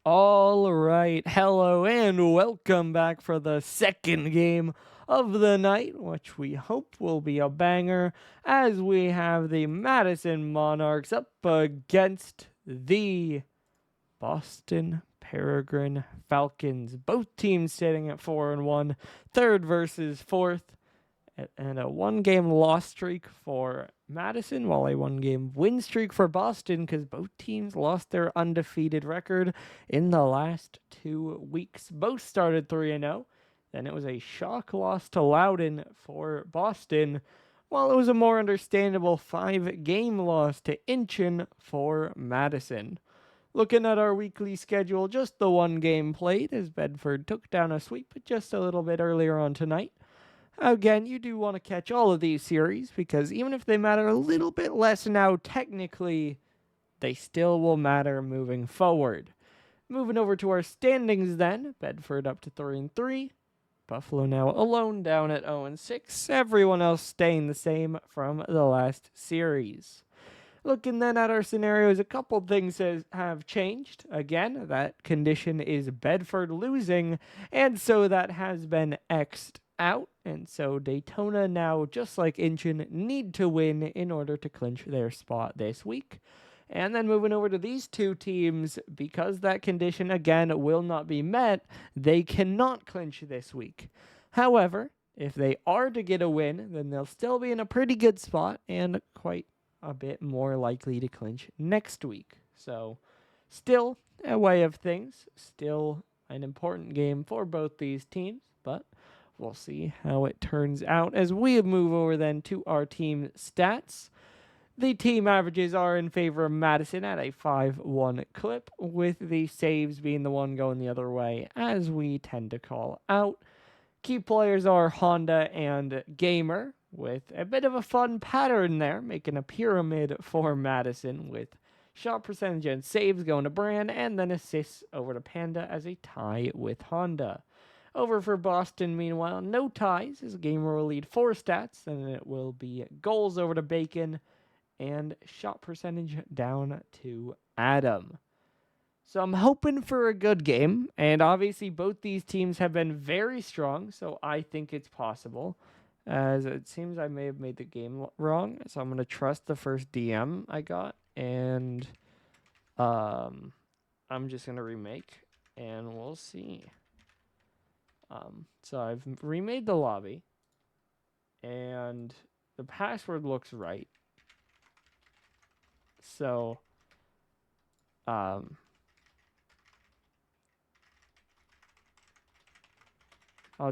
All right, hello and welcome back for the second game of the night, which we hope will be a banger as we have the Madison Monarchs up against the Boston Peregrine Falcons. Both teams sitting at 4-1, third versus fourth, and a one-game loss streak for Madison, while a one-game win streak for Boston, because both teams lost their undefeated record in the last 2 weeks. Both started 3-0. Then it was a shock loss to Loudoun for Boston, while it was a more understandable 5-game loss to Inchin for Madison. Looking at our weekly schedule, just the one game played as Bedford took down a sweep just a little bit earlier on tonight. Again, you do want to catch all of these series because even if they matter a little bit less now, technically, they still will matter moving forward. Moving over to our standings then, Bedford up to 3-3. Buffalo now alone down at 0-6. Everyone else staying the same from the last series. Looking then at our scenarios, a couple things have changed. Again, that condition is Bedford losing, and so that has been X'd out. And so Daytona now, just like Inchin, need to win in order to clinch their spot this week. And then moving over to these two teams, because that condition, again, will not be met, they cannot clinch this week. However, if they are to get a win, then they'll still be in a pretty good spot and quite a bit more likely to clinch next week. So, still a way of things, still an important game for both these teams, but we'll see how it turns out as we move over then to our team stats. The team averages are in favor of Madison at a 5-1 clip, with the saves being the one going the other way, as we tend to call out. Key players are Honda and Gamer, with a bit of a fun pattern there, making a pyramid for Madison, with shot percentage and saves going to Brand, and then assists over to Panda as a tie with Honda. Over for Boston, meanwhile, no ties, as Gamer will lead 4 stats, and it will be goals over to Bacon, and shot percentage down to Adam. So I'm hoping for a good game, and obviously both these teams have been very strong, so I think it's possible. As it seems I may have made the game wrong, so I'm going to trust the first DM I got, and I'm just going to remake, and we'll see. So I've remade the lobby, and the password looks right. So, I'll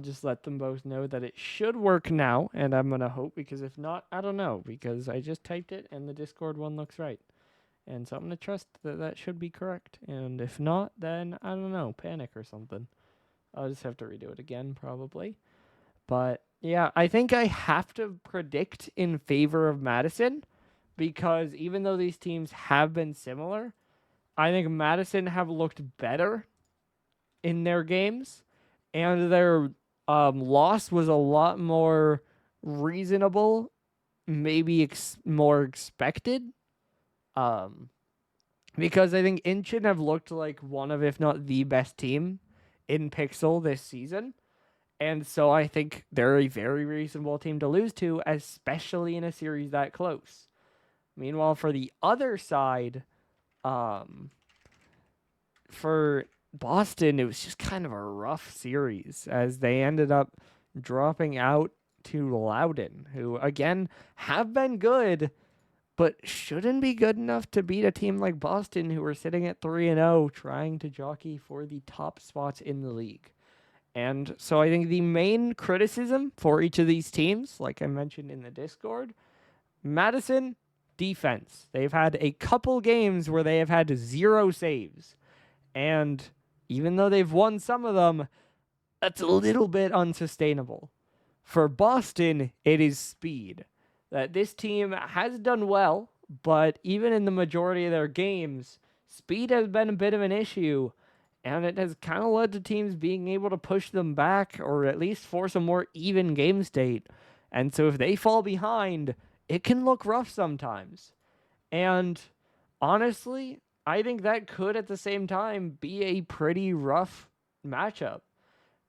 just let them both know that it should work now, and I'm going to hope, because if not, I don't know, because I just typed it and the Discord one looks right. And so I'm going to trust that that should be correct, and if not, then I don't know, panic or something. I'll just have to redo it again, probably. But yeah, I think I have to predict in favor of Madison, because even though these teams have been similar, I think Madison have looked better in their games, and their loss was a lot more reasonable, maybe more expected. Because I think Inchin have looked like one of, if not the best team in Pixel this season. And so I think they're a very reasonable team to lose to, especially in a series that close. Meanwhile, for the other side, for Boston, it was just kind of a rough series as they ended up dropping out to Loudoun, who, again, have been good, but shouldn't be good enough to beat a team like Boston, who are sitting at 3-0, trying to jockey for the top spots in the league. And so I think the main criticism for each of these teams, like I mentioned in the Discord, Madison, defense. They've had a couple games where they have had 0 saves. And even though they've won some of them, that's a little bit unsustainable. For Boston, it is speed. That this team has done well, but even in the majority of their games, speed has been a bit of an issue, and it has kind of led to teams being able to push them back or at least force a more even game state. And so if they fall behind, it can look rough sometimes. And honestly, I think that could at the same time be a pretty rough matchup.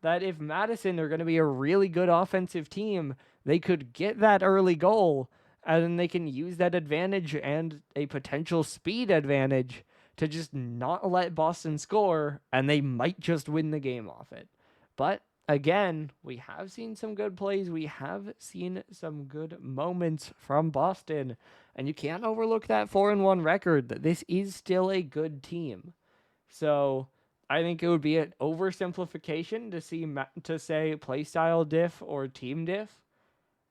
That if Madison are going to be a really good offensive team, they could get that early goal, and then they can use that advantage and a potential speed advantage to just not let Boston score, and they might just win the game off it. But again, we have seen some good plays. We have seen some good moments from Boston, and you can't overlook that 4-1 record. That this is still a good team. So I think it would be an oversimplification to say playstyle diff or team diff.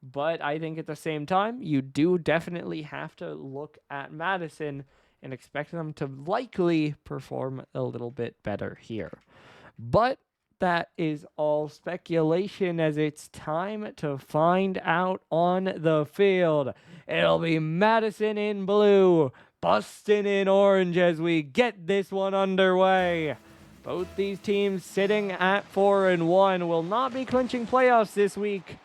But I think at the same time, you do definitely have to look at Madison and expect them to likely perform a little bit better here. But that is all speculation, as it's time to find out on the field. It'll be Madison in blue, Boston in orange as we get this one underway. Both these teams sitting at 4-1 will not be clinching playoffs this week,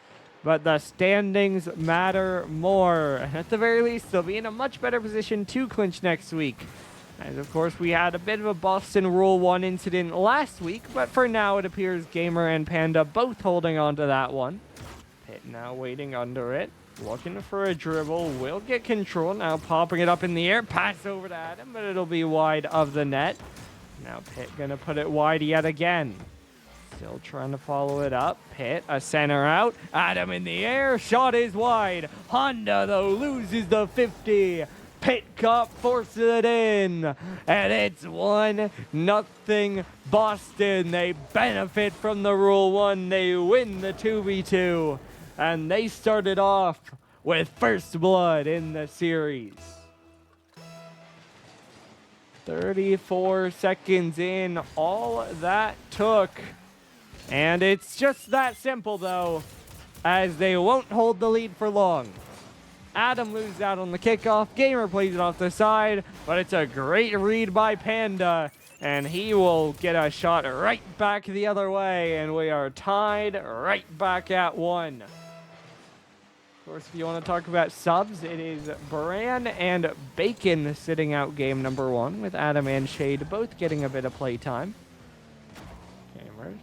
but the standings matter more. And at the very least, they'll be in a much better position to clinch next week. As of course, we had a bit of a Boston Rule 1 incident last week, but for now it appears Gamer and Panda both holding on to that one. Pitt now waiting under it, looking for a dribble, will get control, now popping it up in the air, pass over to Adam, but it'll be wide of the net. Now Pitt gonna put it wide yet again. Still trying to follow it up. Pitt, a center out. Adam in the air. Shot is wide. Honda, though, loses the 50. Pitt Cup forces it in. And it's 1-0 Boston. They benefit from the Rule 1. They win the 2v2. And they started off with first blood in the series. 34 seconds in. All that took. And it's just that simple, though, as they won't hold the lead for long. Adam loses out on the kickoff. Gamer plays it off the side, but it's a great read by Panda, and he will get a shot right back the other way, and we are tied right back at 1. Of course, if you want to talk about subs, it is Bran and Bacon sitting out game number 1, with Adam and Shade both getting a bit of play time.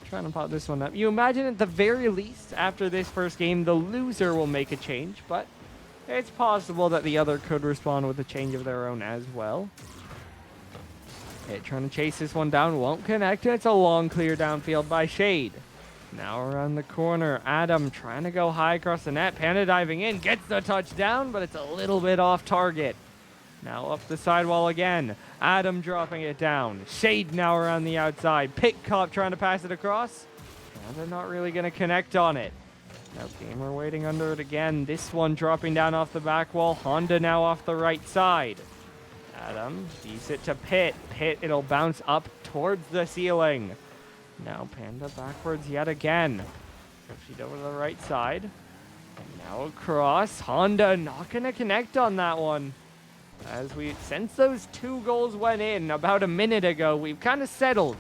Trying to pop this one up. You imagine at the very least, after this first game, the loser will make a change, but it's possible that the other could respond with a change of their own as well. Okay, trying to chase this one down, won't connect. It's a long clear downfield by Shade. Now around the corner, Adam trying to go high across the net. Panda diving in, gets the touchdown, but it's a little bit off target. Now up the sidewall again. Adam dropping it down. Shade now around the outside. Pitt Cop trying to pass it across. And they're not really going to connect on it. Now Gamer waiting under it again. This one dropping down off the back wall. Honda now off the right side. Adam feeds it to Pitt. Pitt, it'll bounce up towards the ceiling. Now Panda backwards yet again. Feed over to the right side. And now across. Honda not going to connect on that one. Since those 2 goals went in about a minute ago, we've kind of settled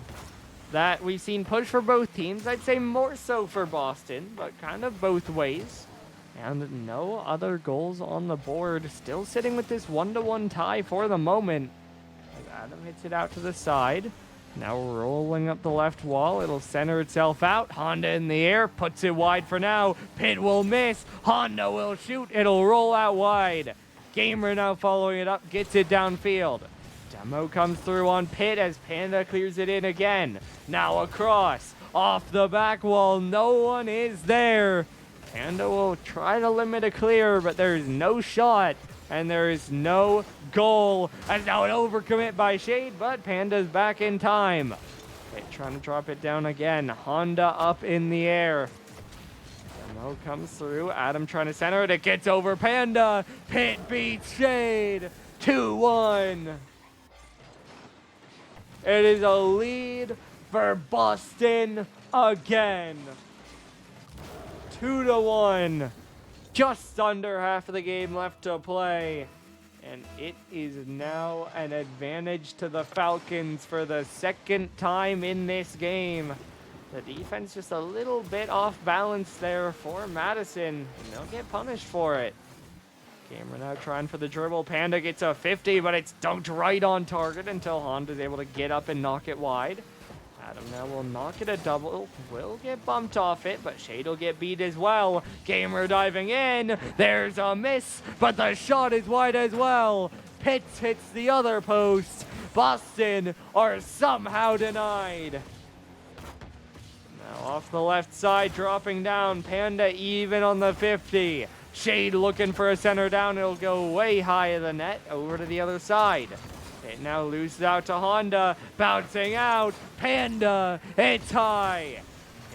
that we've seen push for both teams. I'd say more so for Boston, but kind of both ways. And no other goals on the board. Still sitting with this 1-1 tie for the moment. As Adam hits it out to the side. Now rolling up the left wall. It'll center itself out. Honda in the air. Puts it wide for now. Pitt will miss. Honda will shoot. It'll roll out wide. Gamer now following it up, gets it downfield. Demo comes through on Pitt as Panda clears it in again. Now across, off the back wall, no one is there. Panda will try to limit a clear, but there's no shot, and there is no goal. And now an overcommit by Shade, but Panda's back in time. Pitt trying to drop it down again. Honda up in the air. Demo comes through. Adam trying to center it. It gets over Panda. Pitt beats Shade. 2-1. It is a lead for Boston again. 2-1. Just under half of the game left to play. And it is now an advantage to the Falcons for the second time in this game. The defense just a little bit off balance there for Madison, and they'll get punished for it. Gamer now trying for the dribble. Panda gets a 50, but it's dunked right on target until Honda's able to get up and knock it wide. Adam now will knock it a double. Will get bumped off it, but Shade will get beat as well. Gamer diving in. There's a miss, but the shot is wide as well. Pitts hits the other post. Boston are somehow denied. Now off the left side, dropping down. Panda even on the 50. Shade looking for a center down. It'll go way high of the net over to the other side. It now loses out to Honda, bouncing out. Panda, it's high.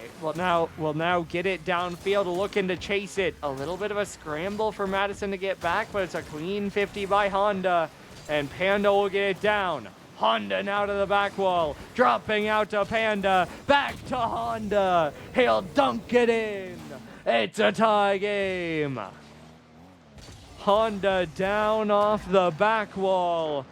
It will now get it downfield, looking to chase it. A little bit of a scramble for Madison to get back, but it's a clean 50 by Honda, and Panda will get it down. Honda now to the back wall, dropping out to Panda, back to Honda. He'll dunk it in. It's a tie game. Honda down off the back wall.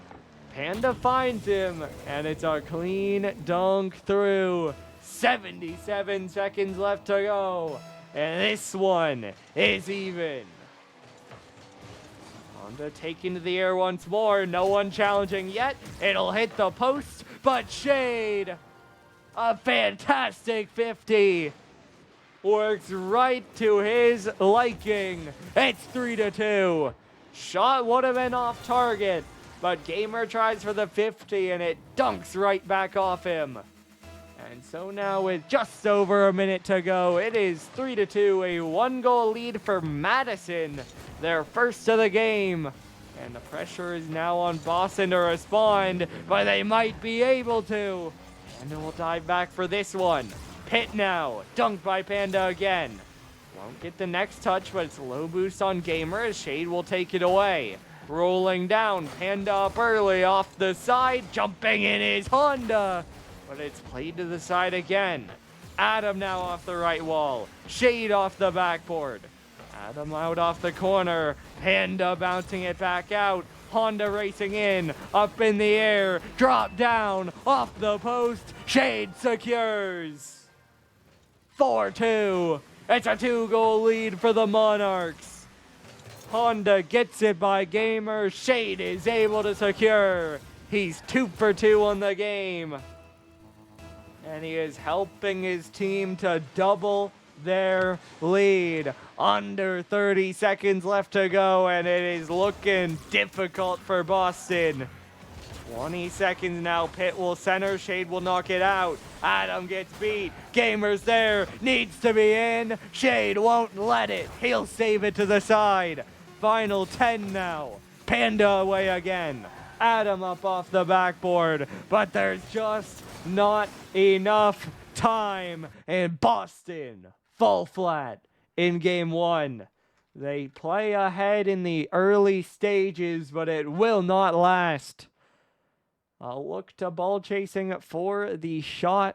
Panda finds him, and it's a clean dunk through. 77 seconds left to go, and this one is even. Honda taking to the air once more. No one challenging yet. It'll hit the post, but Shade, a fantastic 50. Works right to his liking. It's 3-2. Shot would have been off target, but Gamer tries for the 50, and it dunks right back off him. And so now with just over a minute to go, it is 3-2, a 1-goal lead for Madison, their first of the game. And the pressure is now on Boston to respond, but they might be able to. Panda will dive back for this one. Pitt now, dunked by Panda again. Won't get the next touch, but it's low boost on Gamer as Shade will take it away. Rolling down, Panda up early off the side, jumping in is Honda, but it's played to the side again. Adam now off the right wall, Shade off the backboard. Adam out off the corner, Panda bouncing it back out, Honda racing in, up in the air, drop down, off the post, Shade secures. 4-2, it's a 2-goal lead for the Monarchs. Honda gets it by Gamer. Shade is able to secure. He's 2 for 2 on the game. And he is helping his team to double their lead. Under 30 seconds left to go, and it is looking difficult for Boston. 20 seconds now. Pitt will center. Shade will knock it out. Adam gets beat. Gamer's there. Needs to be in. Shade won't let it. He'll save it to the side. Final 10 now. Panda away again. Adam up off the backboard, but there's just not enough time. And Boston fall flat in game 1. They play ahead in the early stages, but it will not last. I'll look to ball chasing for the shots.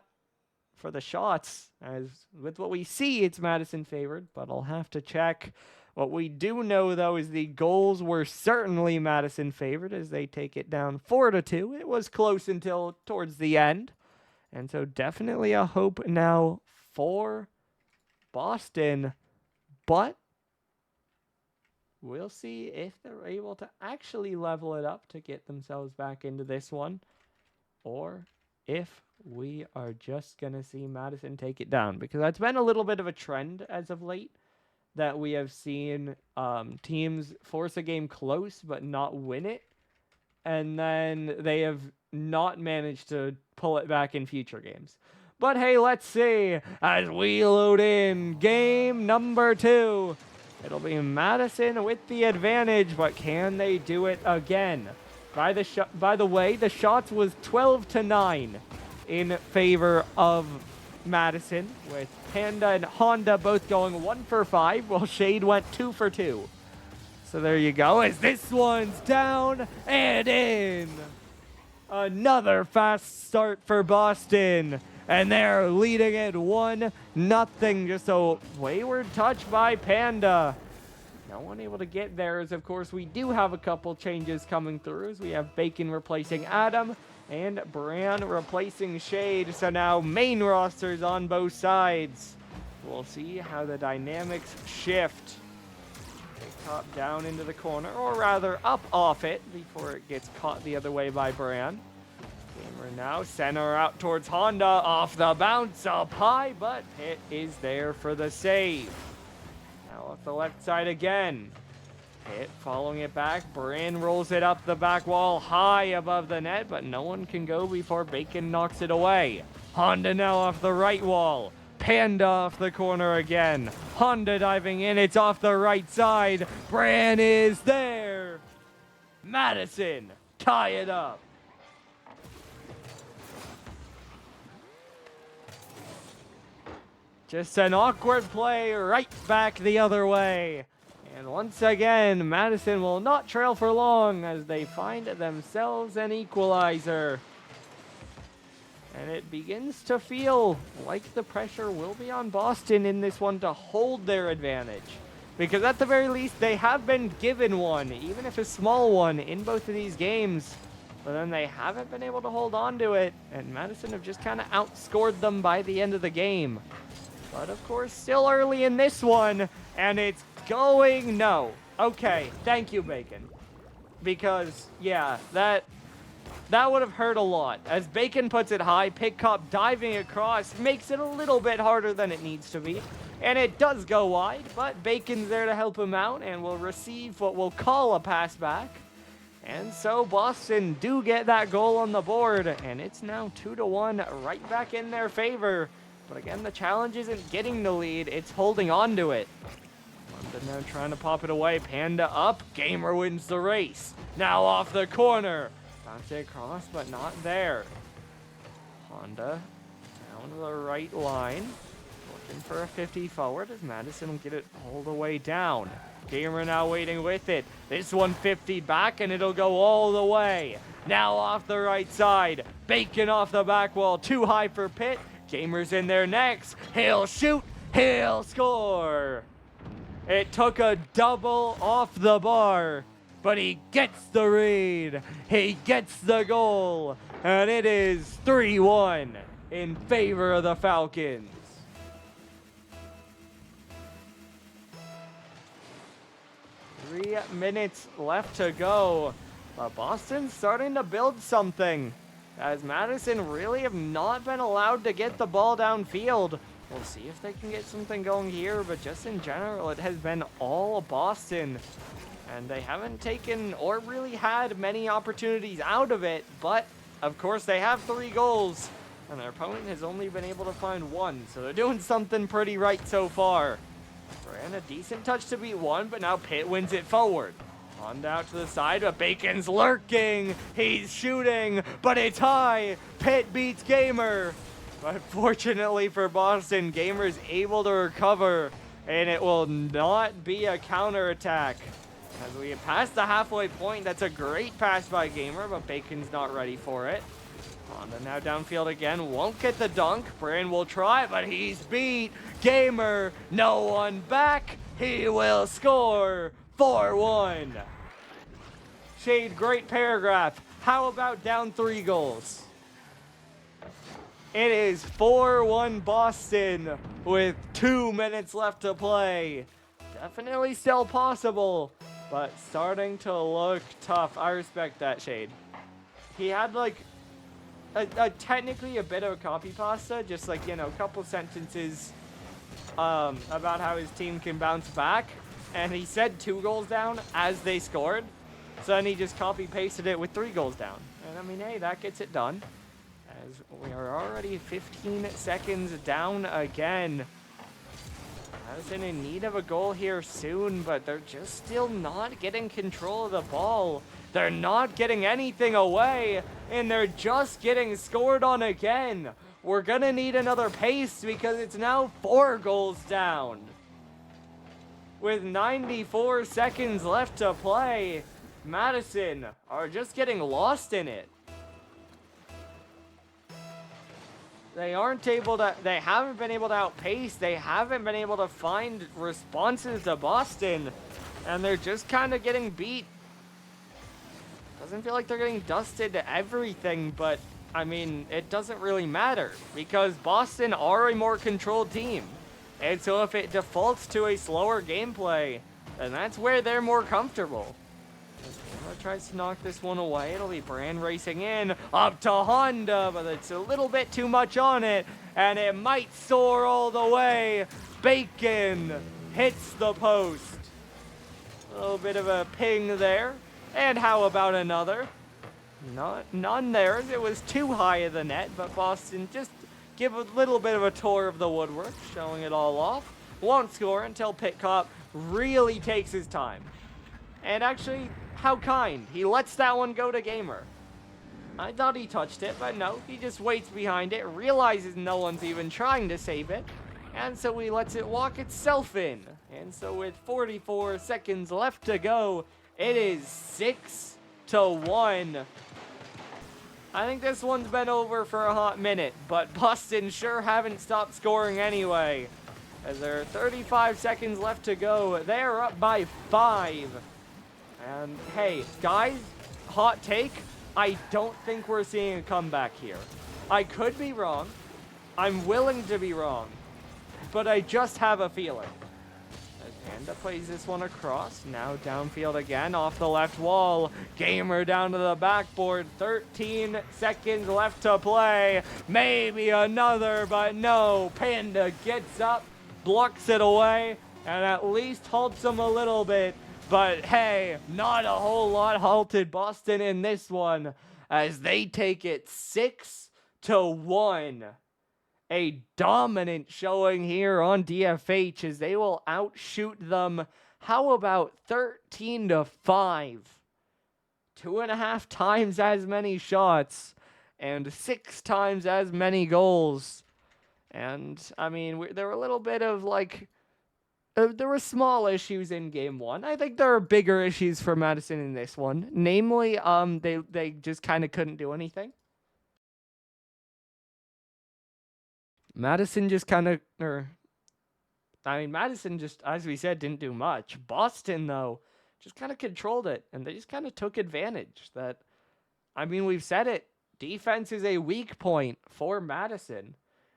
As with what we see, it's Madison favored, but I'll have to check. What we do know, though, is the goals were certainly Madison favored as they take it down 4-2. It was close until towards the end. And so definitely a hope now for Boston. But we'll see if they're able to actually level it up to get themselves back into this one, or if we are just going to see Madison take it down, because that's been a little bit of a trend as of late, that we have seen teams force a game close but not win it, and then they have not managed to pull it back in future games. But hey, let's see as we load in game number 2. It'll be Madison with the advantage, but can they do it again? By the way, the shots was 12-9 in favor of Madison, with Panda and Honda both going 1 for 5, while Shade went 2 for 2. So there you go, as this one's down and in. Another fast start for Boston, and they're leading it 1-0. Just a wayward touch by Panda. No one able to get there, as of course we do have a couple changes coming through, as we have Bacon replacing Adam and Bran replacing Shade. So now main rosters on both sides. We'll see how the dynamics shift. Top down into the corner, or rather up off it before it gets caught the other way by Bran. Gamer now center out towards Honda, off the bounce, up high, but Pitt is there for the save. Now off the left side again. Pitt following it back. Bran rolls it up the back wall high above the net, but no one can go before Bacon knocks it away. Honda now off the right wall. Panda off the corner again. Honda diving in. It's off the right side. Bran is there. Madison tie it up. Just an awkward play right back the other way. And once again, Madison will not trail for long as they find themselves an equalizer. And it begins to feel like the pressure will be on Boston in this one to hold their advantage. Because at the very least, they have been given one, even if a small one, in both of these games. But then they haven't been able to hold on to it, and Madison have just kind of outscored them by the end of the game. But of course, still early in this one, and it's going no. Okay, thank you, Bacon. Because, yeah, that would have hurt a lot. As Bacon puts it high, Pickcop diving across makes it a little bit harder than it needs to be. And it does go wide, but Bacon's there to help him out and will receive what we'll call a pass back. And so Boston do get that goal on the board, and it's now 2-1 right back in their favor. But again, the challenge isn't getting the lead, it's holding on to it. London now trying to pop it away. Panda up. Gamer wins the race. Now off the corner. Bounce it across, but not there. Honda down the right line. Looking for a 50 forward as Madison will get it all the way down. Gamer now waiting with it. This one 50 back and it'll go all the way. Now off the right side. Bacon off the back wall. Too high for Pitt. Gamer's in there next. He'll shoot. He'll score. It took a double off the bar, but he gets the read. He gets the goal, and it is 3-1 in favor of the Falcons. Three minutes left to go, but Boston's starting to build something, as Madison really have not been allowed to get the ball downfield. We'll see if they can get something going here, but just in general, it has been all Boston. And they haven't taken or really had many opportunities out of it, but of course they have 3 goals, and their opponent has only been able to find 1, so they're doing something pretty right so far. Ran a decent touch to beat 1, but now Pitt wins it forward. On out to the side, but Bacon's lurking. He's shooting, but it's high. Pitt beats Gamer. But fortunately for Boston, Gamer's able to recover, and it will not be a counterattack. As we have passed the halfway point, that's a great pass by Gamer, but Bacon's not ready for it. Honda now downfield again, won't get the dunk. Bran will try, but he's beat. Gamer, no one back. He will score. 4-1. Shade, great paragraph. How about down 3 goals? It is 4-1 Boston with 2 minutes left to play. Definitely still possible, but starting to look tough. I respect that, Shade. He had like technically a bit of a copy pasta, just like, you know, a couple sentences about how his team can bounce back. And he said 2 goals down as they scored. So then he just copy-pasted it with 3 goals down. And I mean, hey, that gets it done. As we are already 15 seconds down again. Madison in need of a goal here soon, but they're just still not getting control of the ball. They're not getting anything away, and they're just getting scored on again. We're gonna need another pace because it's now 4 goals down. With 94 seconds left to play, Madison are just getting lost in it. They haven't been able to outpace, they haven't been able to find responses to Boston, and they're just kind of getting beat. Doesn't feel like they're getting dusted to everything, but I mean, it doesn't really matter because Boston are a more controlled team. And so if it defaults to a slower gameplay, and that's where they're more comfortable. Honda tries to knock this one away. It'll be Brand racing in, up to Honda, but it's a little bit too much on it, and it might soar all the way. Bacon hits the post. A little bit of a ping there, and how about another? None there. It was too high of the net, but Boston just give a little bit of a tour of the woodwork, showing it all off. Won't score until Pitcock really takes his time. And actually, how kind. He lets that one go to Gamer. I thought he touched it, but no. He just waits behind it, realizes no one's even trying to save it, and so he lets it walk itself in. And so with 44 seconds left to go, it is 6-1. I think this one's been over for a hot minute, but Boston sure haven't stopped scoring anyway. As there are 35 seconds left to go, they're up by 5. And hey, guys, hot take, I don't think we're seeing a comeback here. I could be wrong. I'm willing to be wrong. But I just have a feeling. As Panda plays this one across, now downfield again, off the left wall. Gamer down to the backboard, 13 seconds left to play. Maybe another, but no. Panda gets up, blocks it away, and at least halts him a little bit. But hey, not a whole lot halted Boston in this one, as they take it 6-1. A dominant showing here on DFH, as they will outshoot them. How about 13-5? 2.5 times as many shots and 6 times as many goals. And I mean, there were a little bit of like, there were small issues in game one. I think there are bigger issues for Madison in this one. Namely, they just kind of couldn't do anything. Madison just kind of, Madison just, as we said, didn't do much. Boston, though, just kind of controlled it, and they just kind of took advantage. We've said it, defense is a weak point for Madison,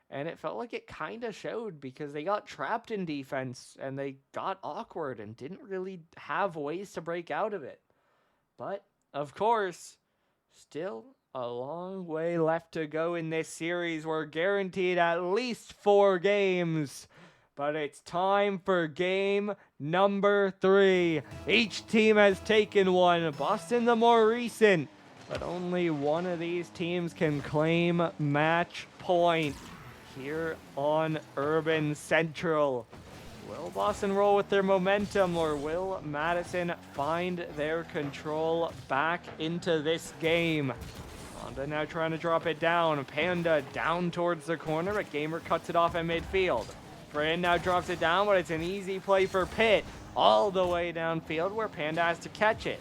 and it felt like it kind of showed because they got trapped in defense, and they got awkward and didn't really have ways to break out of it. But, of course, still a long way left to go in this series. We're guaranteed at least 4 games. But it's time for game number 3. Each team has taken one. Boston the more recent. But only one of these teams can claim match point here on Urban Central. Will Boston roll with their momentum, or will Madison find their control back into this game? Honda now trying to drop it down. Panda down towards the corner, but Gamer cuts it off at midfield. Brand now drops it down, but it's an easy play for Pitt. All the way downfield where Panda has to catch it.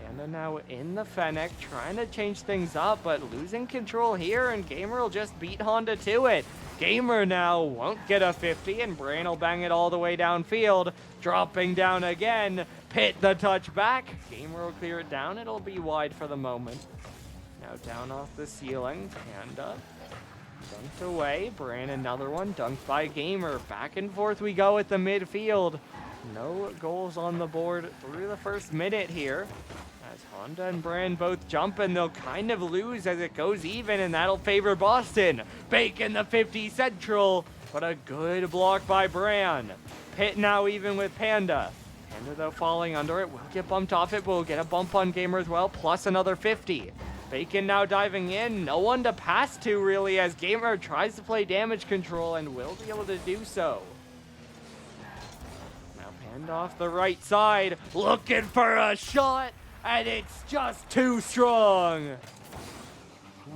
Panda now in the Fennec, trying to change things up, but losing control here, and Gamer will just beat Honda to it. Gamer now won't get a 50, and Brain will bang it all the way downfield. Dropping down again. Pitt the touch back. Gamer will clear it down. It'll be wide for the moment. Now down off the ceiling, Panda dunked away. Bran another one, dunked by Gamer. Back and forth we go at the midfield. No goals on the board through the first minute here. As Honda and Bran both jump, and they'll kind of lose as it goes even, and that'll favor Boston. Bacon the 50 central, but a good block by Bran. Pitt now even with Panda. Panda though falling under it, will get bumped off it, but will get a bump on Gamer as well, plus another 50. Bacon now diving in, no one to pass to really, as Gamer tries to play damage control and will be able to do so. Now Panda off the right side, looking for a shot, and it's just too strong.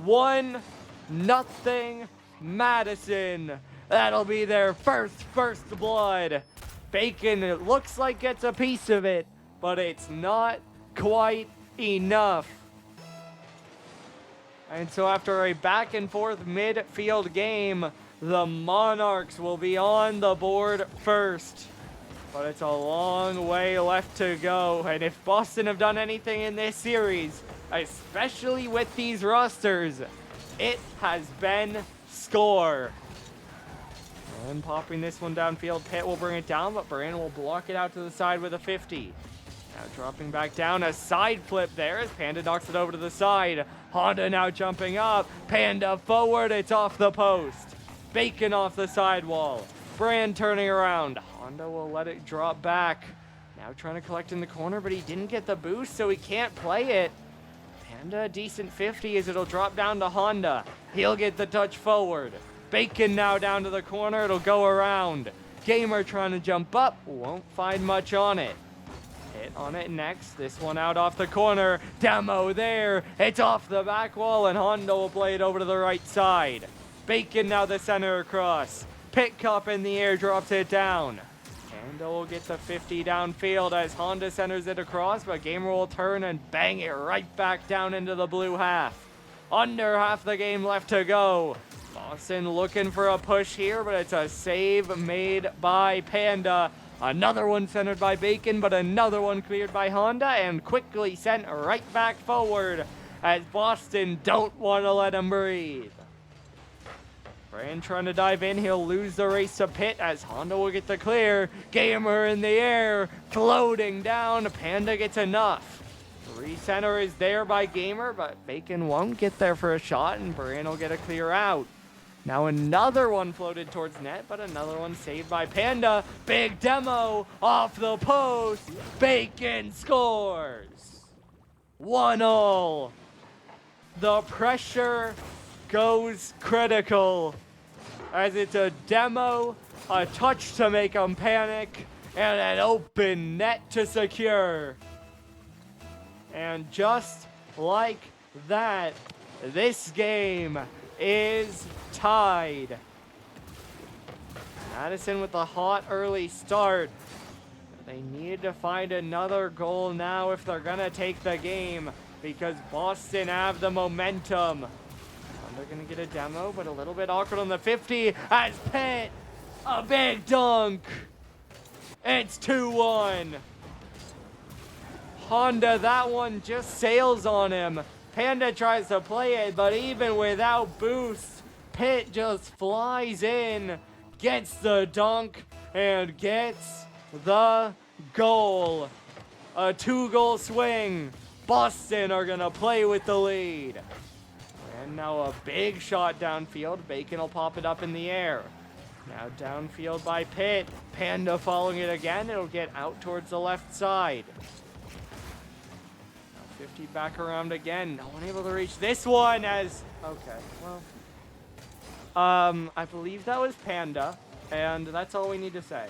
1-0 Madison. That'll be their first blood. Bacon, it looks like gets a piece of it, but it's not quite enough. And so after a back and forth midfield game, the Monarchs will be on the board first. But it's a long way left to go. And if Boston have done anything in this series, especially with these rosters, it has been score. And popping this one downfield. Pitt will bring it down, but Brandon will block it out to the side with a 50. Now dropping back down, a side flip there as Panda knocks it over to the side. Honda now jumping up. Panda forward, it's off the post. Bacon off the sidewall. Brand turning around. Honda will let it drop back. Now trying to collect in the corner, but he didn't get the boost, so he can't play it. Panda a decent 50 as it'll drop down to Honda. He'll get the touch forward. Bacon now down to the corner, it'll go around. Gamer trying to jump up, won't find much on it. Hit on it next, this one out off the corner. Demo there, it's off the back wall, and Honda will play it over to the right side. Bacon now the center across. Pit Cup in the air, drops it down. Panda will get the 50 downfield as Honda centers it across, but Gamer will turn and bang it right back down into the blue half. Under half the game left to go. Boston looking for a push here, but it's a save made by Panda. Another one centered by Bacon, but another one cleared by Honda and quickly sent right back forward as Boston don't want to let him breathe. Brand trying to dive in, he'll lose the race to Pitt as Honda will get the clear. Gamer in the air, floating down, Panda gets enough. Recenter is there by Gamer, but Bacon won't get there for a shot and Brand will get a clear out. Now another one floated towards net, but another one saved by Panda. Big demo off the post, Bacon scores. 1-0. The pressure goes critical as it's a demo, a touch to make them panic, and an open net to secure. And just like that, this game is tied. Madison with a hot early start. They need to find another goal now if they're gonna take the game because Boston have the momentum. They're gonna get a demo, but a little bit awkward on the 50 as Pitt, a big dunk. It's 2-1. Honda, that one just sails on him. Panda tries to play it, but even without boost, Pitt just flies in, gets the dunk, and gets the goal. A 2-goal swing. Boston are gonna play with the lead. And now a big shot downfield. Bacon will pop it up in the air. Now downfield by Pitt. Panda following it again. It'll get out towards the left side. Now 50 back around again. No one able to reach this one as... Okay, well... I believe that was Panda. And that's all we need to say.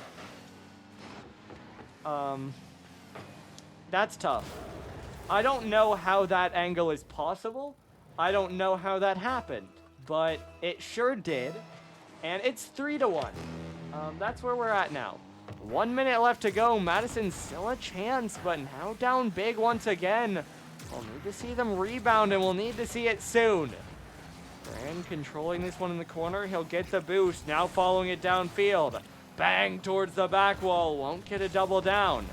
That's tough. I don't know how that angle is possible. I don't know how that happened, but it sure did, and it's 3-1. That's where we're at now. 1 minute left to go. Madison's still a chance, but now down big once again. We'll need to see them rebound, and we'll need to see it soon. Brand controlling this one in the corner. He'll get the boost, now following it downfield. Bang towards the back wall, won't get a double down.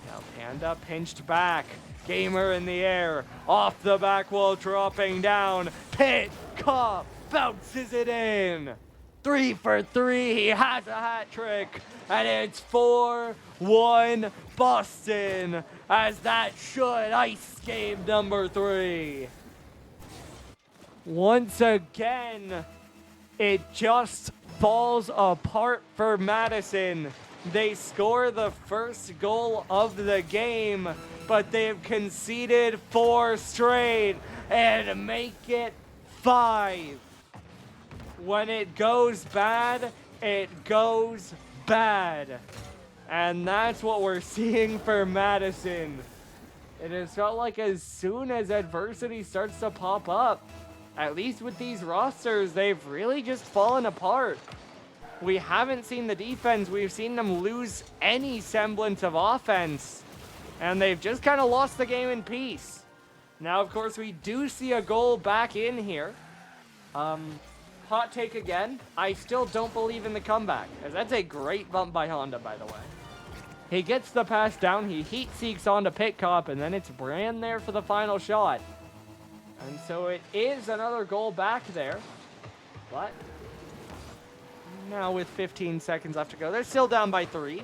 Now Panda pinched back. Gamer in the air, off the back wall, dropping down. Pit Cup bounces it in. 3 for 3, he has a hat trick, and it's 4-1 Boston, as that should ice game number 3. Once again, it just falls apart for Madison. They score the first goal of the game, but they've conceded 4 straight and make it 5. When it goes bad, it goes bad. And that's what we're seeing for Madison. It has felt like as soon as adversity starts to pop up, at least with these rosters, they've really just fallen apart. We haven't seen the defense. We've seen them lose any semblance of offense. And they've just kind of lost the game in peace. Now, of course, we do see a goal back in here. Hot take again. I still don't believe in the comeback, as that's a great bump by Honda, by the way. He gets the pass down. He heat seeks onto Pit Cop, and then it's Brand there for the final shot. And so it is another goal back there. But Now with 15 seconds left to go, they're still down by 3.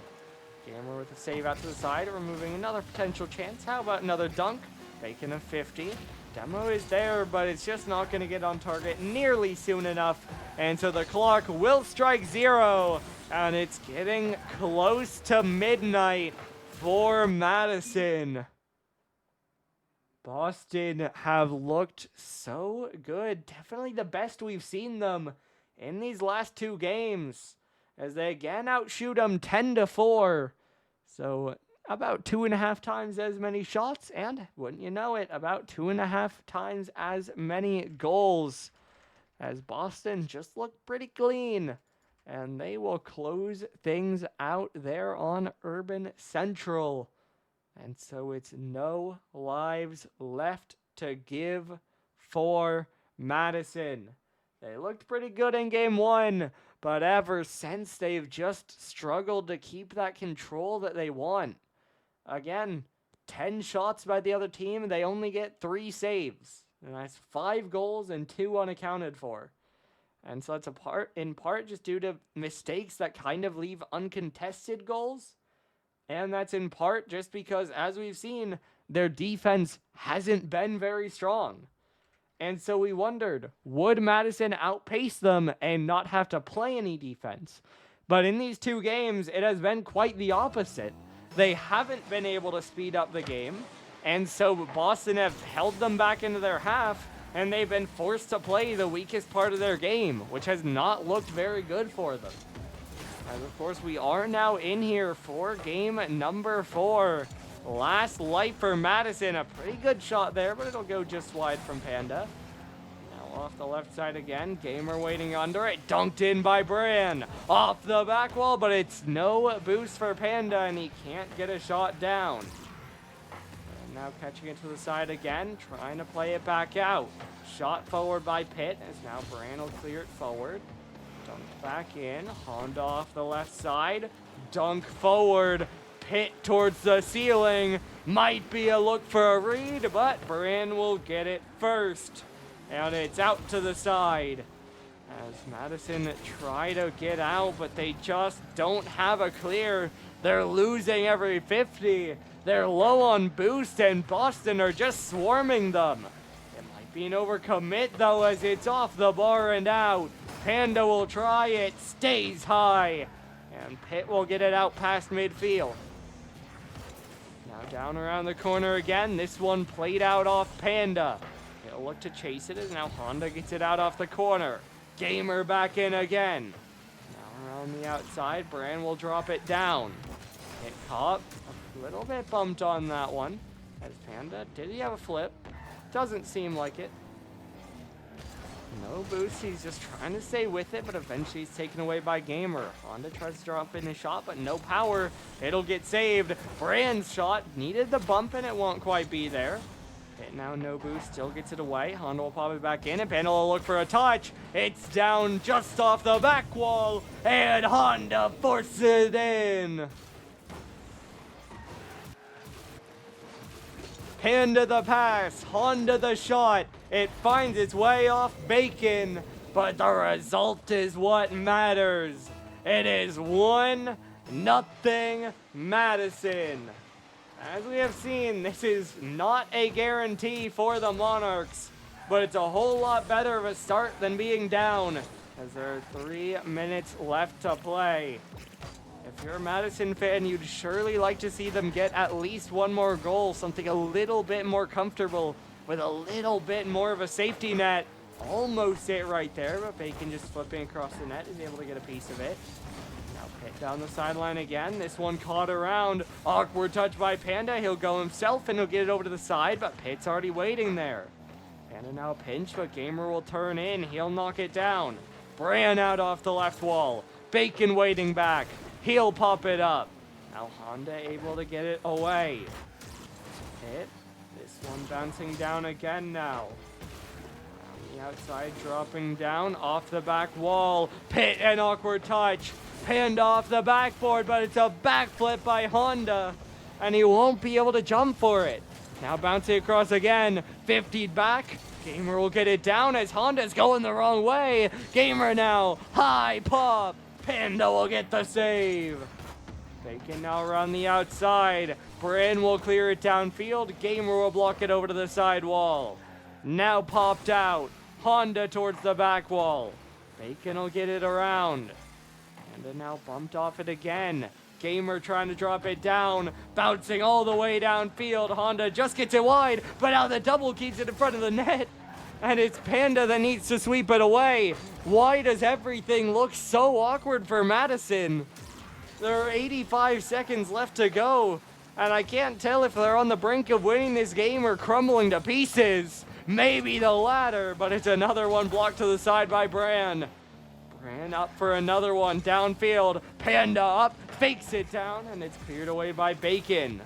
Gamer with a save out to the side, removing another potential chance. How about another dunk? Bacon a 50. Demo is there, but it's just not going to get on target nearly soon enough. And so the clock will strike 0. And it's getting close to midnight for Madison. Boston have looked so good. Definitely the best we've seen them in these last 2 games, as they again outshoot them 10-4. So about 2.5 times as many shots, and wouldn't you know it, about 2.5 times as many goals, as Boston just looked pretty clean. And they will close things out there on Urban Central. And so it's no lives left to give for Madison. They looked pretty good in game 1, but ever since they've just struggled to keep that control that they want. Again, 10 shots by the other team, they only get 3 saves. And that's 5 goals and 2 unaccounted for. And so that's in part just due to mistakes that kind of leave uncontested goals. And that's in part just because, as we've seen, their defense hasn't been very strong. And so we wondered, would Madison outpace them and not have to play any defense? But in these 2 games, it has been quite the opposite. They haven't been able to speed up the game, and so Boston have held them back into their half, and they've been forced to play the weakest part of their game, which has not looked very good for them. As of course, we are now in here for game number 4. Last light for Madison. A pretty good shot there, but it'll go just wide from Panda. Now off the left side again. Gamer waiting under it. Dunked in by Bran. Off the back wall, but it's no boost for Panda, and he can't get a shot down. And now catching it to the side again, trying to play it back out. Shot forward by Pitt, as now Bran will clear it forward. Dunk back in. Honda off the left side. Dunk forward. Pitt towards the ceiling. Might be a look for a read, but Bran will get it first. And it's out to the side. As Madison try to get out, but they just don't have a clear. They're losing every 50. They're low on boost, and Boston are just swarming them. It might be an overcommit, though, as it's off the bar and out. Panda will try it, stays high, and Pitt will get it out past midfield. Now down around the corner again, this one played out off Panda. He'll look to chase it as now Honda gets it out off the corner. Gamer back in again. Now around the outside, Bran will drop it down. Hit caught, a little bit bumped on that one. As Panda, did he have a flip? Doesn't seem like it. No boost, he's just trying to stay with it, but eventually he's taken away by Gamer. Honda tries to drop in his shot, but no power. It'll get saved. Brand's shot needed the bump, and it won't quite be there. Hit now, no boost, still gets it away. Honda will pop it back in, and Panda will look for a touch. It's down just off the back wall, and Honda forces it in. Panda the pass, Honda the shot. It finds its way off Bacon, but the result is what matters. It is 1-0 Madison. As we have seen, this is not a guarantee for the Monarchs, but it's a whole lot better of a start than being down, as there are 3 minutes left to play. If you're a Madison fan, you'd surely like to see them get at least 1 more goal, something a little bit more comfortable with a little bit more of a safety net. Almost it right there, but Bacon just flipping across the net is able to get a piece of it. Now Pitt down the sideline again. This one caught around. Awkward touch by Panda. He'll go himself and he'll get it over to the side, but Pitt's already waiting there. Panda now pinch, but Gamer will turn in. He'll knock it down. Bran out off the left wall. Bacon waiting back. He'll pop it up. Now Honda able to get it away. Hit. This one bouncing down again now. On the outside, dropping down off the back wall. Pitt, an awkward touch. Panda off the backboard, but it's a backflip by Honda. And he won't be able to jump for it. Now bouncing across again. 50'd back. Gamer will get it down as Honda's going the wrong way. Gamer now. High pop. Panda will get the save. Bacon now around the outside. Bran will clear it downfield. Gamer will block it over to the side wall. Now popped out. Honda towards the back wall. Bacon will get it around. Panda now bumped off it again. Gamer trying to drop it down, bouncing all the way downfield. Honda just gets it wide, but now the double keeps it in front of the net. And it's Panda that needs to sweep it away. Why does everything look so awkward for Madison? There are 85 seconds left to go, and I can't tell if they're on the brink of winning this game or crumbling to pieces. Maybe the latter, but it's another one blocked to the side by Bran. Bran up for another one downfield. Panda up, fakes it down, and it's cleared away by Bacon.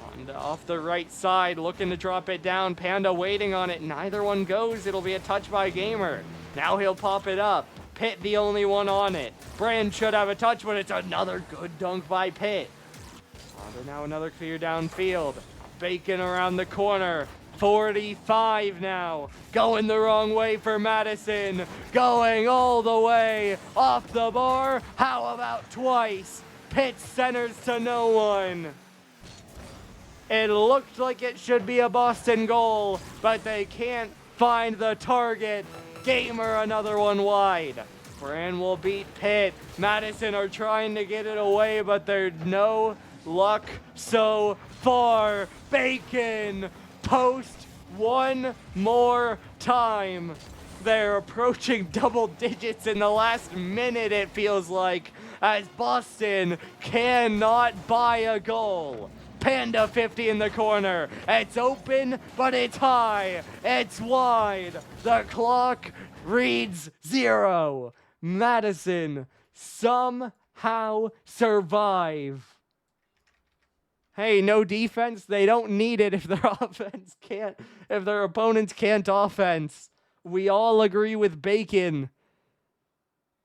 Honda off the right side, looking to drop it down. Panda waiting on it. Neither one goes. It'll be a touch by Gamer. Now he'll pop it up. Pitt the only one on it. Bran should have a touch, but it's another good dunk by Pitt. Honda now another clear downfield. Bacon around the corner. 45 now. Going the wrong way for Madison. Going all the way off the bar. How about twice? Pitt centers to no one. It looked like it should be a Boston goal, but they can't find the target. Gamer another one wide. Bran will beat Pitt. Madison are trying to get it away, but there's no luck so far. Bacon post one more time. They're approaching double digits in the last minute, it feels like, as Boston cannot buy a goal. Panda 50 in the corner. It's open, but it's high. It's wide. The clock reads 0. Madison somehow survive. Hey, no defense. They don't need it if their opponents can't offense. We all agree with Bacon,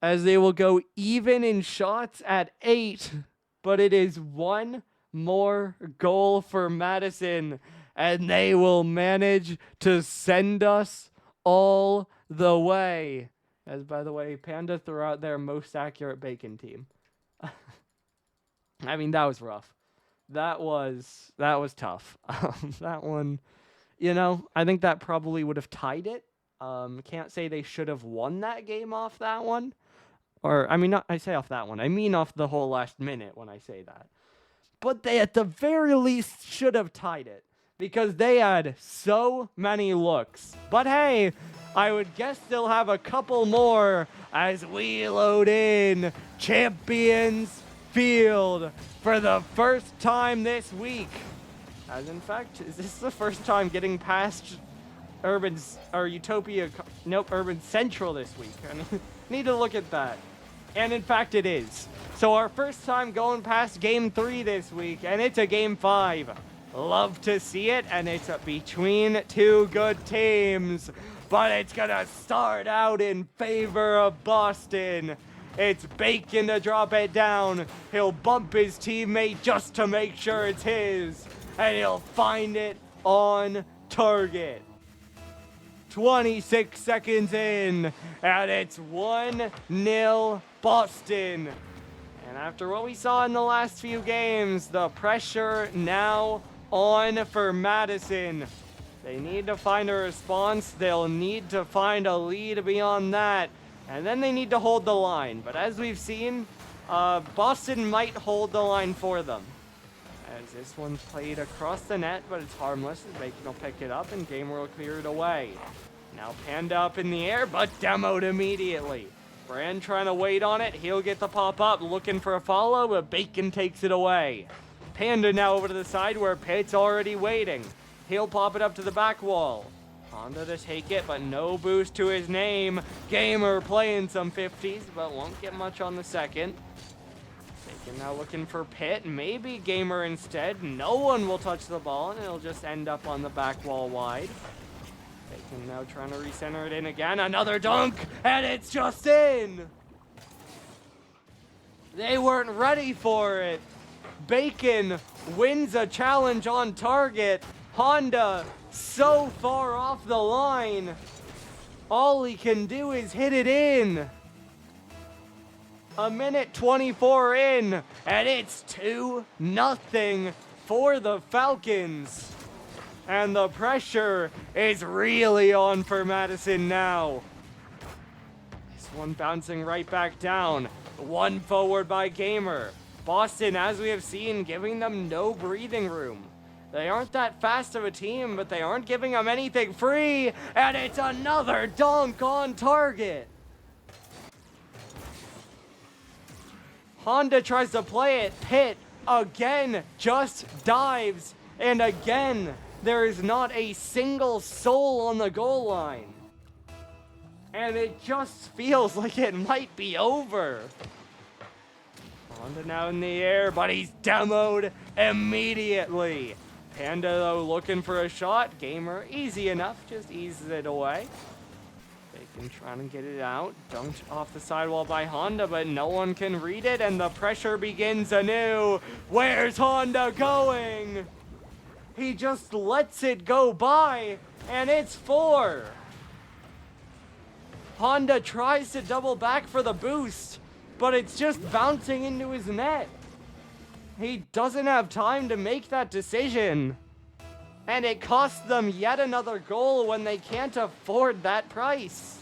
as they will go even in shots at 8, but it is one more goal for Madison, and they will manage to send us all the way. As, by the way, Panda threw out their most accurate Bacon team. I mean, that was rough. That was tough. That one, I think that probably would have tied it. Can't say they should have won that game off that one. Or, I mean, not I say off that one. I mean off the whole last minute when I say that. But they, at the very least, should have tied it, because they had so many looks. But hey, I would guess they'll have a couple more as we load in Champions Field for the first time this week. As in fact, is this the first time getting past Urban Central this week? I need to look at that. And in fact, it is. So our first time going past Game 3 this week, and it's a Game 5. Love to see it, and it's between two good teams. But it's going to start out in favor of Boston. It's Bacon to drop it down. He'll bump his teammate just to make sure it's his. And he'll find it on target. 26 seconds in, and it's 1-0 Boston. And after what we saw in the last few games, the pressure now on for Madison. They need to find a response. They'll need to find a lead beyond that. And then they need to hold the line. But as we've seen, Boston might hold the line for them. As this one's played across the net, but it's harmless. Bacon will pick it up, and Gamer will clear it away. Now Panda up in the air, but demoed immediately. Bran trying to wait on it. He'll get the pop up, looking for a follow, but Bacon takes it away. Panda now over to the side where Pitt's already waiting. He'll pop it up to the back wall. Honda to take it, but no boost to his name. Gamer playing some 50s, but won't get much on the second. Bacon now looking for Pitt. Maybe Gamer instead. No one will touch the ball, and it'll just end up on the back wall wide. Bacon now trying to recenter it in again. Another dunk, and it's just in. They weren't ready for it. Bacon wins a challenge on target. Honda so far off the line. All he can do is hit it in. A minute 24 in, and it's 2-0 for the Falcons. And the pressure is really on for Madison now. This one bouncing right back down. One forward by Gamer. Boston, as we have seen, giving them no breathing room. They aren't that fast of a team, but they aren't giving them anything free. And it's another dunk on target. Honda tries to play it. Pitt again just dives. And again, there is not a single soul on the goal line. And it just feels like it might be over. Honda now in the air, but he's demoed immediately. Panda, though, looking for a shot. Gamer, easy enough, just eases it away. Bacon trying to get it out. Dunked off the sidewall by Honda, but no one can read it, and the pressure begins anew. Where's Honda going? He just lets it go by, and it's 4. Honda tries to double back for the boost, but it's just bouncing into his net. He doesn't have time to make that decision. And it costs them yet another goal when they can't afford that price.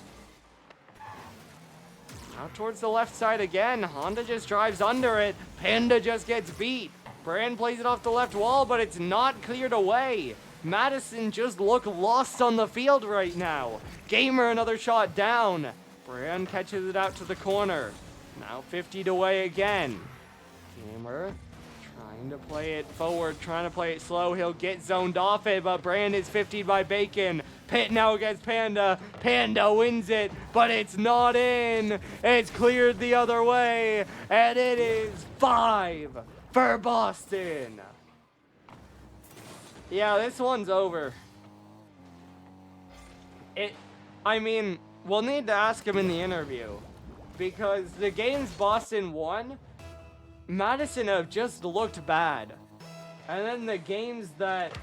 Out towards the left side again. Honda just drives under it. Panda just gets beat. Brand plays it off the left wall, but it's not cleared away. Madison just look lost on the field right now. Gamer another shot down. Brand catches it out to the corner. Now 50'd away again. Gamer trying to play it forward, trying to play it slow. He'll get zoned off it, but Brand is 50'd by Bacon. Pitt now against Panda. Panda wins it, but it's not in. It's cleared the other way, and it is 5 for Boston. Yeah, this one's over. We'll need to ask him in the interview. Because the games Boston won, Madison have just looked bad. And then the games that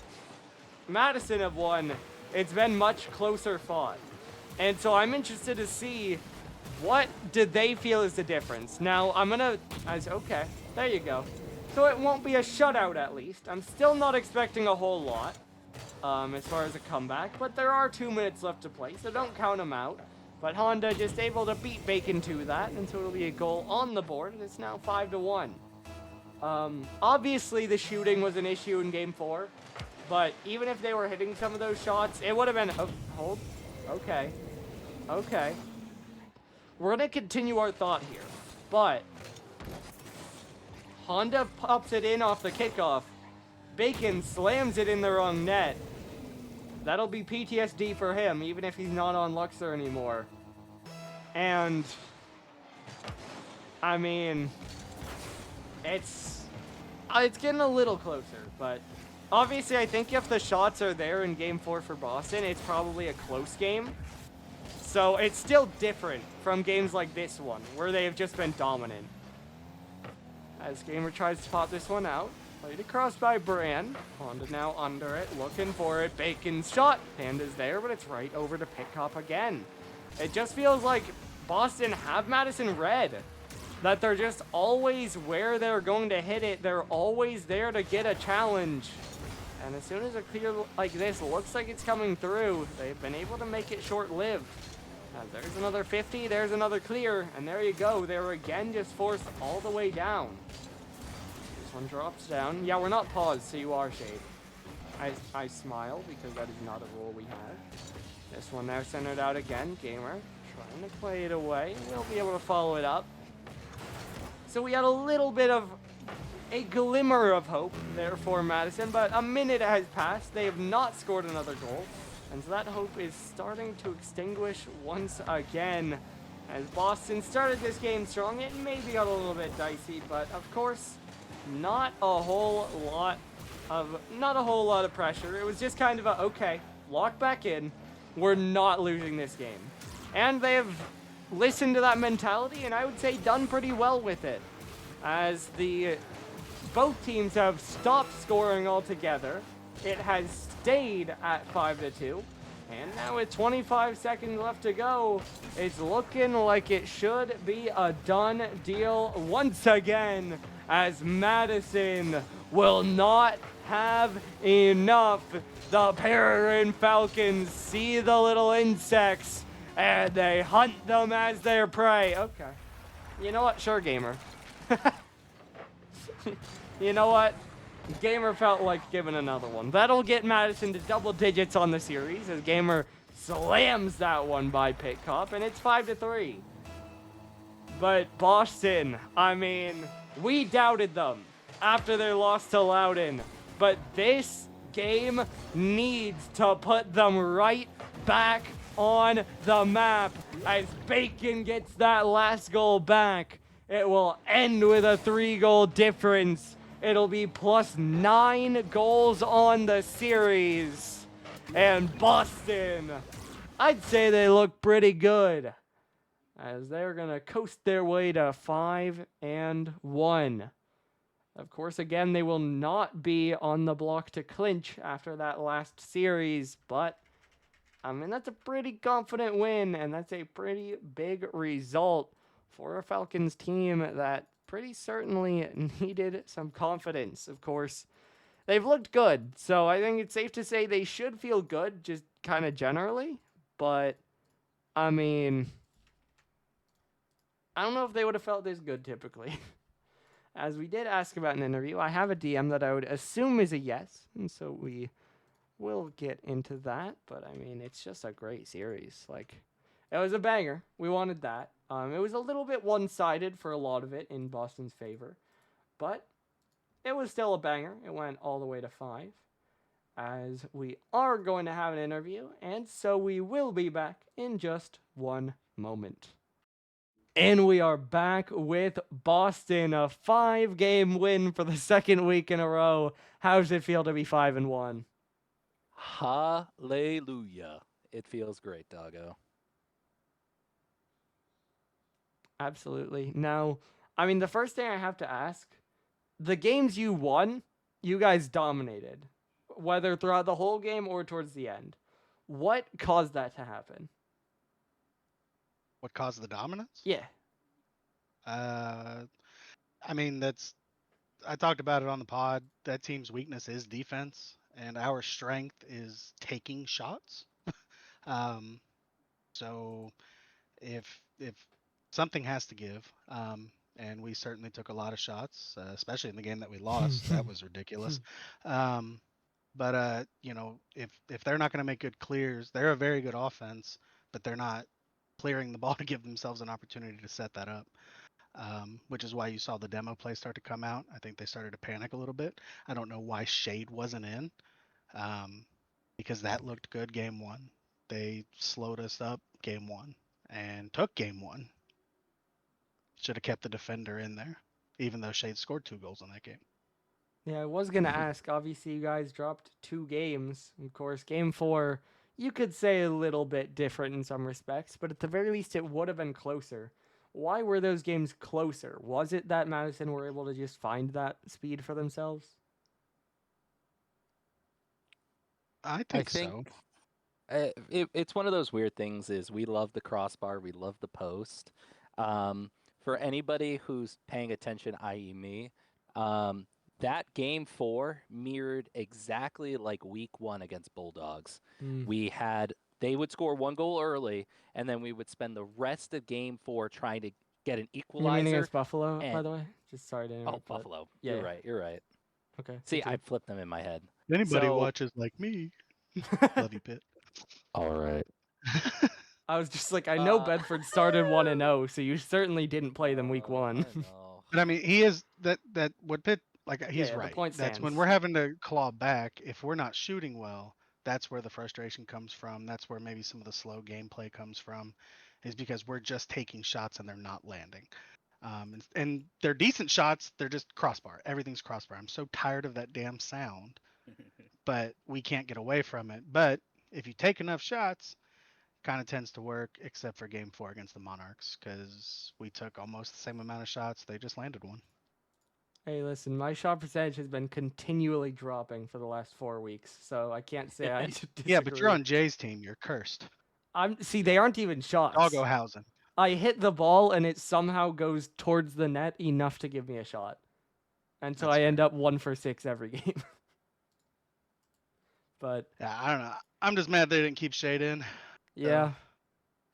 Madison have won, it's been much closer fought. And so I'm interested to see what did they feel is the difference. Now, okay, there you go. So it won't be a shutout at least. I'm still not expecting a whole lot as far as a comeback, but there are 2 minutes left to play, so don't count them out. But Honda just able to beat Bacon to that, and so it'll be a goal on the board, and it's now 5-1. Obviously, the shooting was an issue in Game 4, but even if they were hitting some of those shots, it would have been... Okay. We're going to continue our thought here, but Honda pops it in off the kickoff. Bacon slams it in the wrong net. That'll be PTSD for him, even if he's not on Luxor anymore. And, it's getting a little closer, but obviously I think if the shots are there in Game 4 for Boston, it's probably a close game. So it's still different from games like this one, where they have just been dominant. As Gamer tries to pop this one out. Played across by Brand. Honda now under it, looking for it. Bacon's shot. Panda's there, but it's right over to Pickup again. It just feels like Boston have Madison read. That they're just always where they're going to hit it. They're always there to get a challenge. And as soon as a clear like this looks like it's coming through, they've been able to make it short-lived. There's another 50, there's another clear, and there you go. They're again just forced all the way down. One drops down. Yeah, we're not paused, so you are shade. I smile because that is not a rule we have. This one now centered out again. Gamer trying to play it away. We'll be able to follow it up. So we had a little bit of a glimmer of hope there for Madison, but a minute has passed. They have not scored another goal. And so that hope is starting to extinguish once again. As Boston started this game strong, it maybe got a little bit dicey, but of course, not a whole lot of pressure. It was just kind of a, okay, lock back in. We're not losing this game. And they have listened to that mentality, and I would say done pretty well with it. As both teams have stopped scoring altogether. It has stayed at 5-2. And now with 25 seconds left to go, it's looking like it should be a done deal once again, as Madison will not have enough. The Peregrine Falcons see the little insects and they hunt them as their prey. Okay. You know what? Sure, Gamer. You know what? Gamer felt like giving another one. That'll get Madison to double digits on the series as Gamer slams that one by Pitcop, and it's 5-3. But Boston, I mean, we doubted them after their loss to Loudoun, but this game needs to put them right back on the map as Bacon gets that last goal back. It will end with a 3-goal difference. It'll be plus 9 goals on the series. And Boston, I'd say they look pretty good, as they're going to coast their way to 5-1. Of course, again, they will not be on the block to clinch after that last series, but I mean, that's a pretty confident win, and that's a pretty big result for a Falcons team that pretty certainly needed some confidence. Of course, they've looked good, so I think it's safe to say they should feel good, just kind of generally, but I mean, I don't know if they would have felt this good typically. As we did ask about an interview, I have a DM that I would assume is a yes, and so we will get into that. But I mean, it's just a great series. Like, it was a banger. We wanted that. It was a little bit one-sided for a lot of it in Boston's favor, but it was still a banger. It went all the way to 5. As we are going to have an interview, and so we will be back in just one moment. And we are back with Boston, a 5-game win for the second week in a row. How does it feel to be 5-1? Hallelujah. It feels great, doggo. Absolutely. Now, I mean, the first thing I have to ask, the games you won, you guys dominated, whether throughout the whole game or towards the end. What caused that to happen? What caused the dominance? Yeah. I mean, I talked about it on the pod. That team's weakness is defense, and our strength is taking shots. So if something has to give, and we certainly took a lot of shots, especially in the game that we lost, that was ridiculous. But you know, if they're not going to make good clears, they're a very good offense, but they're not clearing the ball to give themselves an opportunity to set that up. Which is why you saw the demo play start to come out. I think they started to panic a little bit. I don't know why Shade wasn't in, because that looked good game 1. They slowed us up game 1 and took game 1. Should have kept the defender in there, even though Shade scored 2 goals in that game. Yeah, I was going to ask. Obviously, you guys dropped 2 games. Of course, game 4, you could say a little bit different in some respects, but at the very least, it would have been closer. Why were those games closer? Was it that Madison were able to just find that speed for themselves? I think so. It's one of those weird things is we love the crossbar, we love the post. For anybody who's paying attention, i.e. me, that game 4 mirrored exactly like week 1 against Bulldogs. They would score 1 goal early, and then we would spend the rest of game 4 trying to get an equalizer. You mean against Buffalo, by the way? Just sorry to interrupt. Oh, Buffalo. Yeah, you're right. Okay. See, I flipped them in my head. Anybody watches like me. Love you, Pitt. All right. I was just like, I know Bedford started 1-0, so you certainly didn't play them week 1. But I mean, he is that what Pitt, like, he's right. The point That's stands. when we're having to claw back. If we're not shooting well, that's where the frustration comes from. That's where maybe some of the slow gameplay comes from, is because we're just taking shots and they're not landing. And they're decent shots. They're just crossbar. Everything's crossbar. I'm so tired of that damn sound, but we can't get away from it. But if you take enough shots, kind of tends to work, except for game 4 against the Monarchs, because we took almost the same amount of shots. They just landed 1. Hey, listen, my shot percentage has been continually dropping for the last 4 weeks, so I can't say I disagree. Yeah, but you're on Jay's team. You're cursed. They aren't even shots. Doggohausen. I hit the ball and it somehow goes towards the net enough to give me a shot. And so That's I end fair. up 1 for 6 every game. But Yeah, I don't know. I'm just mad they didn't keep Shade in. yeah,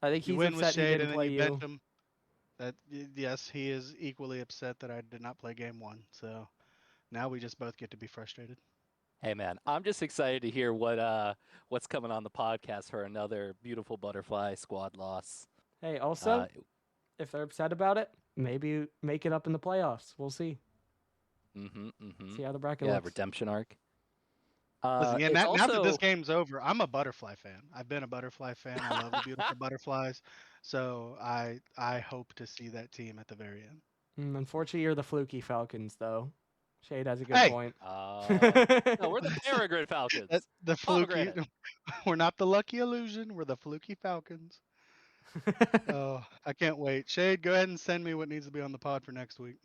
I think You he's win with upset he Shade didn't and then play you bench you. him. Yes, he is equally upset that I did not play game 1. So now we just both get to be frustrated. Hey man, I'm just excited to hear what's coming on the podcast for another beautiful butterfly squad loss. Hey, also, if they're upset about it, maybe make it up in the playoffs. We'll see. See how the bracket Yeah, looks. redemption arc. Listen, yeah, It's now that this also game's over, I'm a butterfly fan. I've been a butterfly fan. I love the beautiful butterflies. So I hope to see that team at the very end. Unfortunately, you're the fluky Falcons, though. Shade has a good Hey, point. no, we're the Peregrine Falcons. the fluky. Pomegranate. We're not the lucky illusion. We're the fluky Falcons. Oh, I can't wait. Shade, go ahead and send me what needs to be on the pod for next week.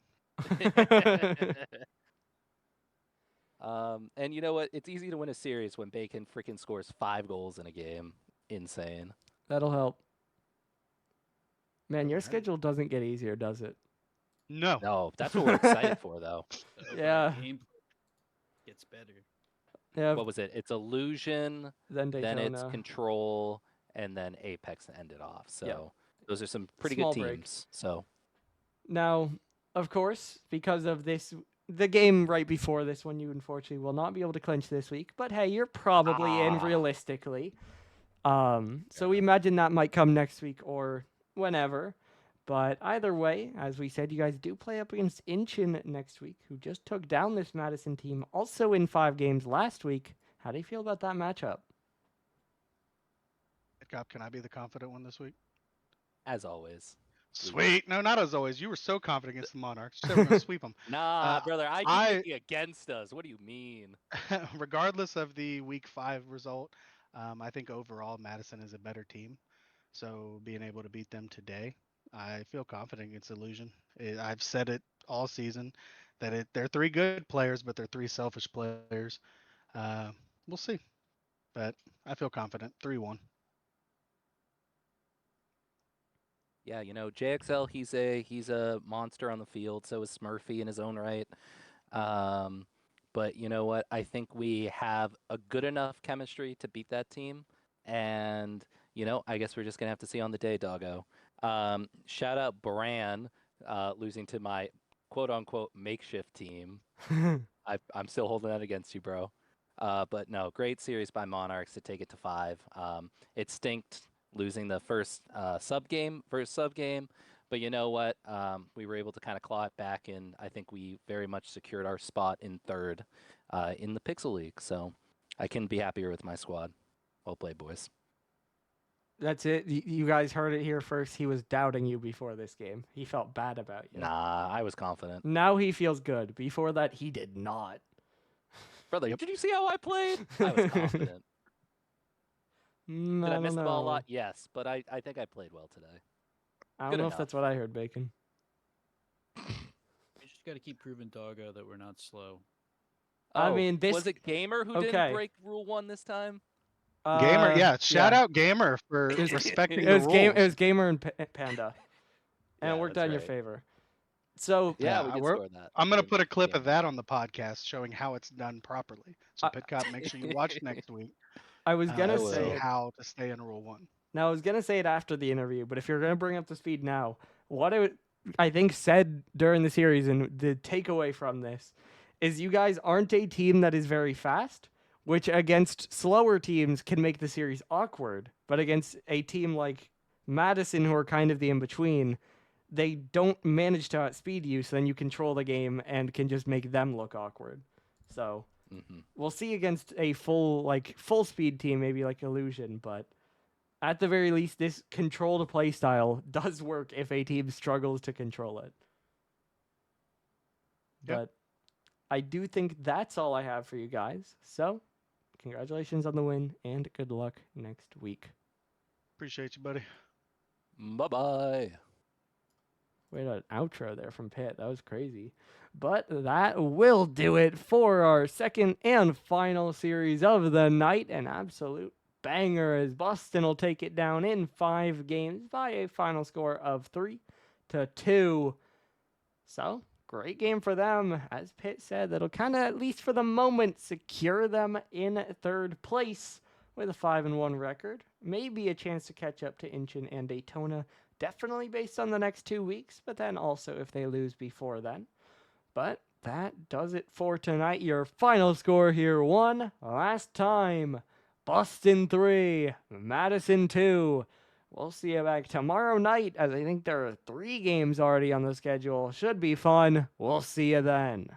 And you know what? It's easy to win a series when Bacon freaking scores 5 goals in a game. Insane. That'll help. Man, your Alright. schedule doesn't get easier, does it? No. No, that's what we're excited for, though. The Yeah. overall gameplay gets better. Yeah. What was it? It's Illusion, Then Daytona. then it's Control, and then Apex to end it off. So Yeah. those are some pretty Small good break. teams. So Now, of course, because of this, the game right before this one, you unfortunately will not be able to clinch this week. But hey, you're probably in realistically. So we imagine that might come next week or whenever. But either way, as we said, you guys do play up against Inchin next week, who just took down this Madison team, also in 5 games last week. How do you feel about that matchup? Cop, can I be the confident one this week? as always. Sweet. No, not as always. You were so confident against the Monarchs. You said we're going to sweep them. Nah, brother, I need to be against us. What do you mean? Regardless of the week 5 result, I think overall Madison is a better team. So being able to beat them today, I feel confident against Illusion. I've said it all season that they're 3 good players, but they're 3 selfish players. We'll see, but I feel confident. 3-1. Yeah, you know, JXL, he's a monster on the field. So is Smurfy in his own right. But you know what? I think we have a good enough chemistry to beat that team. And, you know, I guess we're just going to have to see on the day, doggo. Shout out Bran losing to my quote-unquote makeshift team. I'm still holding that against you, bro. But no, great series by Monarchs to take it to 5. It stinked losing the first sub game. But you know what? We were able to kind of claw it back, and I think we very much secured our spot in 3rd in the Pixel League. So I can be happier with my squad. Well played, boys. That's it. You guys heard it here first. He was doubting you before this game. He felt bad about you. Nah, I was confident. Now he feels good. Before that, he did not. Brother, did you see how I played? I was confident. Did I miss the ball a lot? Yes, but I think I played well today. I don't Good know enough. if that's what I heard, Bacon. We just got to keep proving Doggo that we're not slow. I Oh, mean, this was it Gamer who okay. didn't break Rule 1 this time? Gamer, yeah. Shout yeah. out Gamer for It was- respecting It the was rules. It was Gamer and Panda, and Yeah, it worked that's out in your right. favor. So Yeah, Yeah, we did we're- score that. I'm going to Blame put a clip Gamer. of that on the podcast showing how it's done properly. So Pitcop, make sure you watch next week. I was gonna I to say see will. it. how to stay in Rule 1. Now I was gonna say it after the interview, but if you're gonna bring up the speed now, what I think said during the series and the takeaway from this is you guys aren't a team that is very fast, which against slower teams can make the series awkward. But against a team like Madison, who are kind of the in between, they don't manage to outspeed you, so then you control the game and can just make them look awkward. So we'll see against a full speed team, maybe like Illusion, but at the very least, this control to play style does work if a team struggles to control it. Yep. But I do think that's all I have for you guys. So, congratulations on the win and good luck next week. Appreciate you, buddy. Bye-bye. We had an outro there from Pitt. That was crazy. But that will do it for our second and final series of the night. An absolute banger as Boston will take it down in 5 games by a final score of 3-2. So, great game for them. As Pitt said, that'll kind of, at least for the moment, secure them in 3rd place with a 5-1 record. Maybe a chance to catch up to Incheon and Daytona. Definitely based on the next 2 weeks, but then also if they lose before then. But that does it for tonight. Your final score here, one last time. Boston 3, Madison 2. We'll see you back tomorrow night, as I think there are 3 games already on the schedule. Should be fun. We'll see you then.